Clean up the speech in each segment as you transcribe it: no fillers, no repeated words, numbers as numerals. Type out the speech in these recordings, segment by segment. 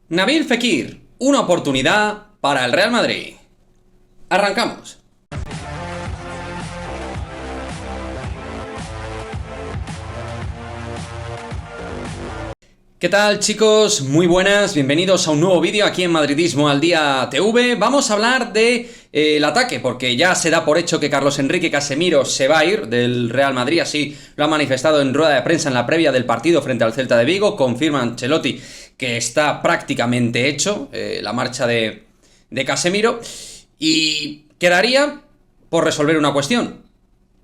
Nabil Fekir, una oportunidad para el Real Madrid. Arrancamos. ¿Qué tal, chicos? Muy buenas, bienvenidos a un nuevo vídeo aquí en Madridismo al Día TV. Vamos a hablar de el ataque, porque ya se da por hecho que Carlos Enrique Casemiro se va a ir del Real Madrid, así lo ha manifestado en rueda de prensa en la previa del partido frente al Celta de Vigo. Confirma Ancelotti que está prácticamente hecho la marcha de Casemiro, y quedaría por resolver una cuestión.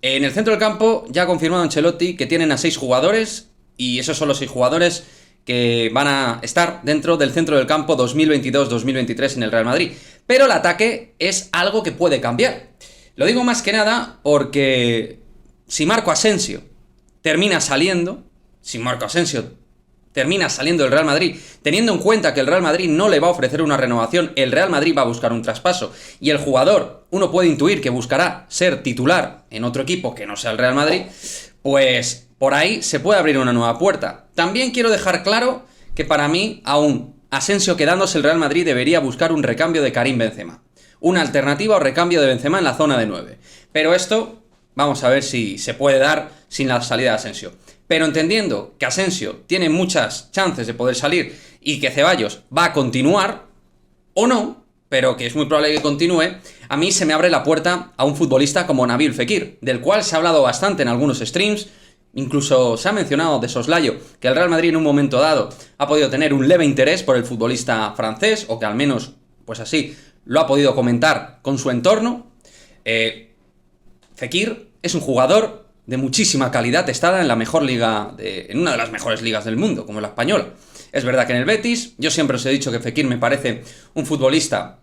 En el centro del campo ya ha confirmado Ancelotti que tienen a 6 jugadores, y esos son los 6 jugadores que van a estar dentro del centro del campo 2022-2023 en el Real Madrid. Pero el ataque es algo que puede cambiar. Lo digo más que nada porque si Marco Asensio termina saliendo del Real Madrid, teniendo en cuenta que el Real Madrid no le va a ofrecer una renovación, el Real Madrid va a buscar un traspaso, y el jugador, uno puede intuir que buscará ser titular en otro equipo que no sea el Real Madrid, pues por ahí se puede abrir una nueva puerta. También quiero dejar claro que para mí, aún Asensio quedándose el Real Madrid, debería buscar un recambio de Karim Benzema, una alternativa o recambio de Benzema en la zona de 9. Pero esto, vamos a ver si se puede dar sin la salida de Asensio. Pero entendiendo que Asensio tiene muchas chances de poder salir y que Ceballos va a continuar, o no, pero que es muy probable que continúe, a mí se me abre la puerta a un futbolista como Nabil Fekir, del cual se ha hablado bastante en algunos streams. Incluso se ha mencionado de soslayo que el Real Madrid en un momento dado ha podido tener un leve interés por el futbolista francés, o que al menos, pues así, lo ha podido comentar con su entorno. Fekir es un jugador de muchísima calidad, testada en la mejor liga, en una de las mejores ligas del mundo, como la española. Es verdad que en el Betis, yo siempre os he dicho que Fekir me parece un futbolista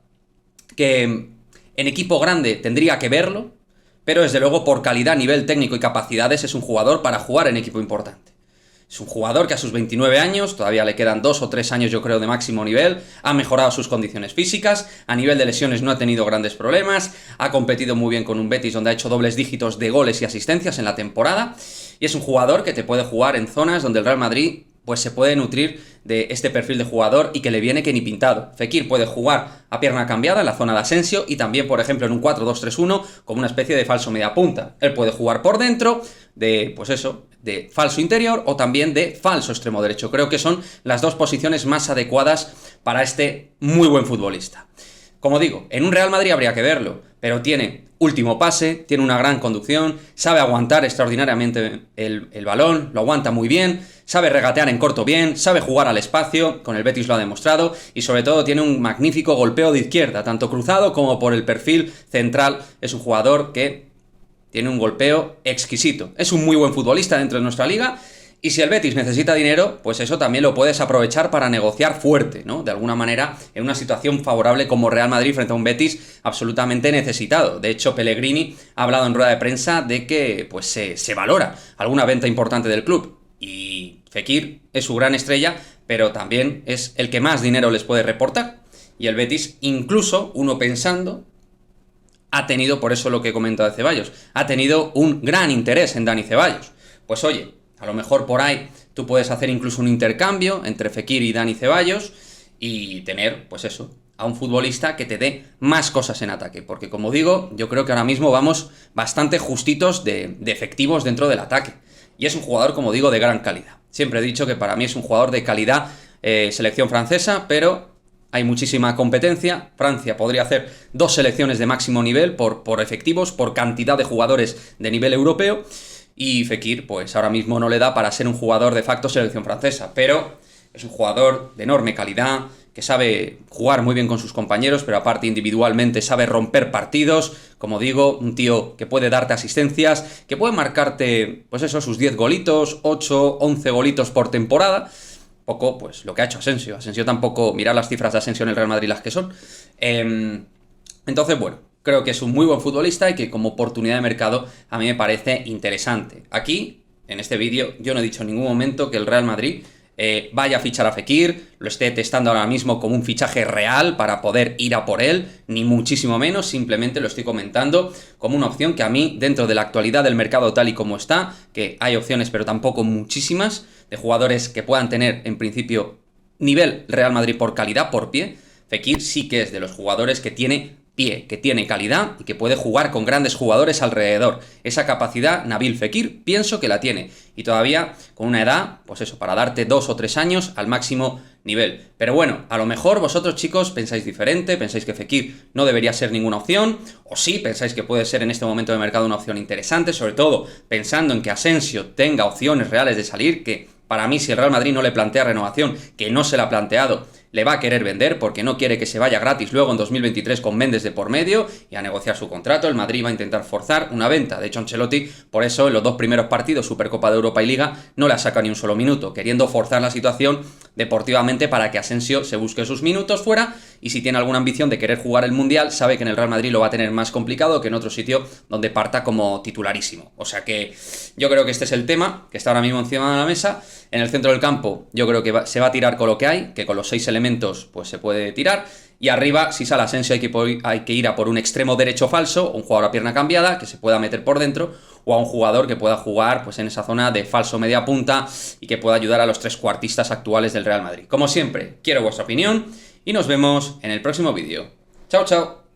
que en equipo grande tendría que verlo, pero desde luego por calidad, nivel técnico y capacidades es un jugador para jugar en equipo importante. Es un jugador que a sus 29 años, todavía le quedan 2 o 3 años yo creo de máximo nivel, ha mejorado sus condiciones físicas, a nivel de lesiones no ha tenido grandes problemas, ha competido muy bien con un Betis donde ha hecho dobles dígitos de goles y asistencias en la temporada, y es un jugador que te puede jugar en zonas donde el Real Madrid pues se puede nutrir de este perfil de jugador y que le viene que ni pintado. Fekir puede jugar a pierna cambiada en la zona de Asensio y también, por ejemplo, en un 4-2-3-1 como una especie de falso mediapunta. Él puede jugar por dentro de, pues eso, de falso interior o también de falso extremo derecho. Creo que son las dos posiciones más adecuadas para este muy buen futbolista. Como digo, en un Real Madrid habría que verlo, pero tiene último pase, tiene una gran conducción, sabe aguantar extraordinariamente el balón, lo aguanta muy bien, sabe regatear en corto bien, sabe jugar al espacio, con el Betis lo ha demostrado, y sobre todo tiene un magnífico golpeo de izquierda, tanto cruzado como por el perfil central. Es un jugador que tiene un golpeo exquisito, es un muy buen futbolista dentro de nuestra liga. Y si el Betis necesita dinero, pues eso también lo puedes aprovechar para negociar fuerte, ¿no? De alguna manera, en una situación favorable como Real Madrid frente a un Betis absolutamente necesitado. De hecho, Pellegrini ha hablado en rueda de prensa de que pues se valora alguna venta importante del club. Y Fekir es su gran estrella, pero también es el que más dinero les puede reportar. Y el Betis, incluso, uno pensando, ha tenido, por eso lo que he comentado de Ceballos, ha tenido un gran interés en Dani Ceballos. Pues oye, a lo mejor por ahí tú puedes hacer incluso un intercambio entre Fekir y Dani Ceballos y tener, pues eso, a un futbolista que te dé más cosas en ataque. Porque como digo, yo creo que ahora mismo vamos bastante justitos de efectivos dentro del ataque. Y es un jugador, como digo, de gran calidad. Siempre he dicho que para mí es un jugador de calidad, selección francesa, pero hay muchísima competencia. Francia podría hacer 2 selecciones de máximo nivel por efectivos, por cantidad de jugadores de nivel europeo. Y Fekir, pues ahora mismo no le da para ser un jugador de facto selección francesa, pero es un jugador de enorme calidad, que sabe jugar muy bien con sus compañeros, pero aparte individualmente sabe romper partidos. Como digo, un tío que puede darte asistencias, que puede marcarte, pues eso, sus 10 golitos, 8, 11 golitos por temporada. Poco, pues lo que ha hecho Asensio. Asensio tampoco, mirad las cifras de Asensio en el Real Madrid las que son. Entonces, bueno, creo que es un muy buen futbolista y que como oportunidad de mercado a mí me parece interesante. Aquí, en este vídeo, yo no he dicho en ningún momento que el Real Madrid vaya a fichar a Fekir, lo esté testando ahora mismo como un fichaje real para poder ir a por él, ni muchísimo menos, simplemente lo estoy comentando como una opción que a mí, dentro de la actualidad del mercado tal y como está, que hay opciones pero tampoco muchísimas, de jugadores que puedan tener en principio nivel Real Madrid por calidad, por pie, Fekir sí que es de los jugadores que tiene pie, que tiene calidad y que puede jugar con grandes jugadores alrededor. Esa capacidad Nabil Fekir pienso que la tiene, y todavía con una edad, pues eso, para darte 2 o 3 años al máximo nivel. Pero bueno, a lo mejor vosotros, chicos, pensáis diferente, pensáis que Fekir no debería ser ninguna opción, o sí, pensáis que puede ser en este momento de mercado una opción interesante, sobre todo pensando en que Asensio tenga opciones reales de salir, que para mí, si el Real Madrid no le plantea renovación, que no se la ha planteado, le va a querer vender porque no quiere que se vaya gratis luego en 2023 con Méndez de por medio y a negociar su contrato. El Madrid va a intentar forzar una venta. De hecho, Ancelotti, por eso en los 2 primeros partidos, Supercopa de Europa y Liga, no le ha sacado ni un solo minuto, queriendo forzar la situación deportivamente para que Asensio se busque sus minutos fuera, y si tiene alguna ambición de querer jugar el Mundial, sabe que en el Real Madrid lo va a tener más complicado que en otro sitio donde parta como titularísimo. O sea que yo creo que este es el tema que está ahora mismo encima de la mesa. En el centro del campo yo creo que se va a tirar con lo que hay, que con los 6 elementos pues se puede tirar. Y arriba, si sale Asensio, hay que ir a por un extremo derecho falso, un jugador a pierna cambiada que se pueda meter por dentro, o a un jugador que pueda jugar pues en esa zona de falso media punta y que pueda ayudar a los trecuartistas actuales del Real Madrid. Como siempre, quiero vuestra opinión y nos vemos en el próximo vídeo. Chao, chao.